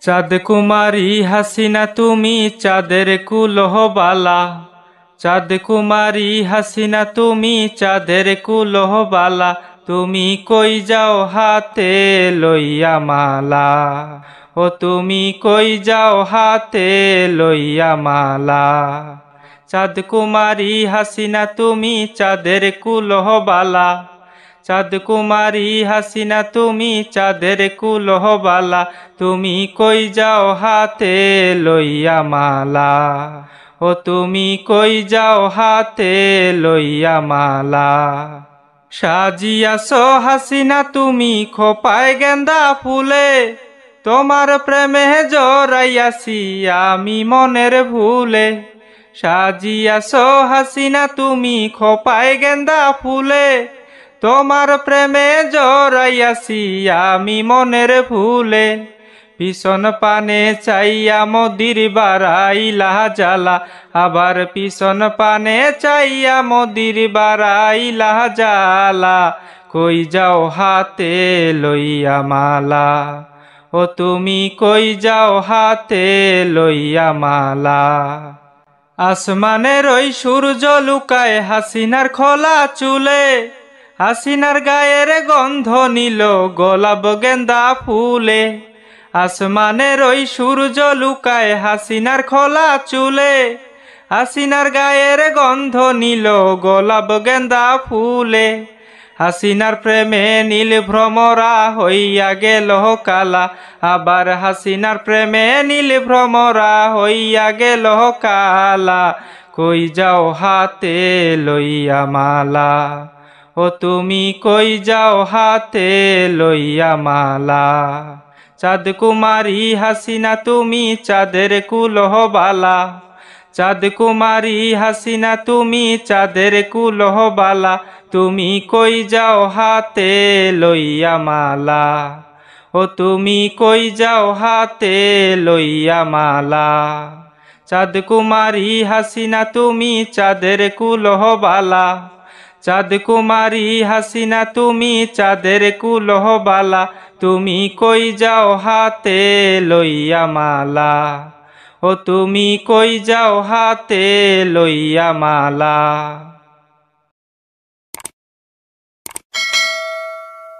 চাঁদ কুমারী হাসিনা তুমি চাঁদের কুলহবালা, চাঁদ কুমারী হাসিনা তুমি চাঁদের কুলহবালা, তুমি কই যাও হাতে লইয়া মালা, ও তুমি কই যাও হাতে লইয়া মালা। চাঁদ কুমারী হাসিনা তুমি চাঁদের কুলহবালা, চাঁদ কুমারী হাসিনা তুমি চাঁদের কুলহবালা, তুমি কই যাও হাতে লইয়া মালা, ও তুমি কই যাও হাতে লইয়া মালা। সাজিয়াছো হাসিনা তুমি খোপায় গেন্দা ফুলে, তোমার প্রেমে জড়াইয়াছি আমি মনের ভুলে। সাজিয়াছো হাসিনা তুমি খোপায় গেন্দা ফুলে, তোমার প্রেমে জড়াইয়াছি আমি মনের ভুলে। পিছন পানে চাইয়া মদির বাড়াইলা জ্বালা, আবার পিছন পানে চাইয়া মদির বাড়াইলা জ্বালা, কই যাও হাতে লইয়া মালা, ও তুমি কই যাও হাতে লইয়া মালা। আসমানের ওই সূর্য লুকায় হাসিনার খোলা চুলে, হাসিনার গায়ের গন্ধ নিল গোলাপ গেন্দা ফুলে। আসমানের ওই সূর্য লুকায় হাসিনার খোলা চুলে, হাসিনার গায়ের গন্ধ নিল গোলাপ গেন্দা ফুলে। হাসিনার প্রেমে নীল ভ্রমরা হইয়া গেল কালা, আবার হাসিনার প্রেমে নীল ভ্রমরা হইয়া গেল কালা, কই যাও হাতে লইয়া মালা, ও তুমি কই যাও হাতে লইয়া মালা। চাঁদ কুমারী হাসিনা তুমি চাঁদের কুলহবালা, চাঁদ কুমারী হাসিনা তুমি চাঁদের কুলহবালা, তুমি কই যাও হাতে লইয়া মালা, ও তুমি কই যাও হাতে লইয়া মালা। চাঁদ কুমারী হাসিনা তুমি চাঁদের কুলহবালা, চাঁদ কুমারী হাসিনা তুমি চাঁদের কুলহবালা, তুমি কই যাও হাতে লইয়া মালা, ও তুমি কই যাও হাতে লইয়া মালা।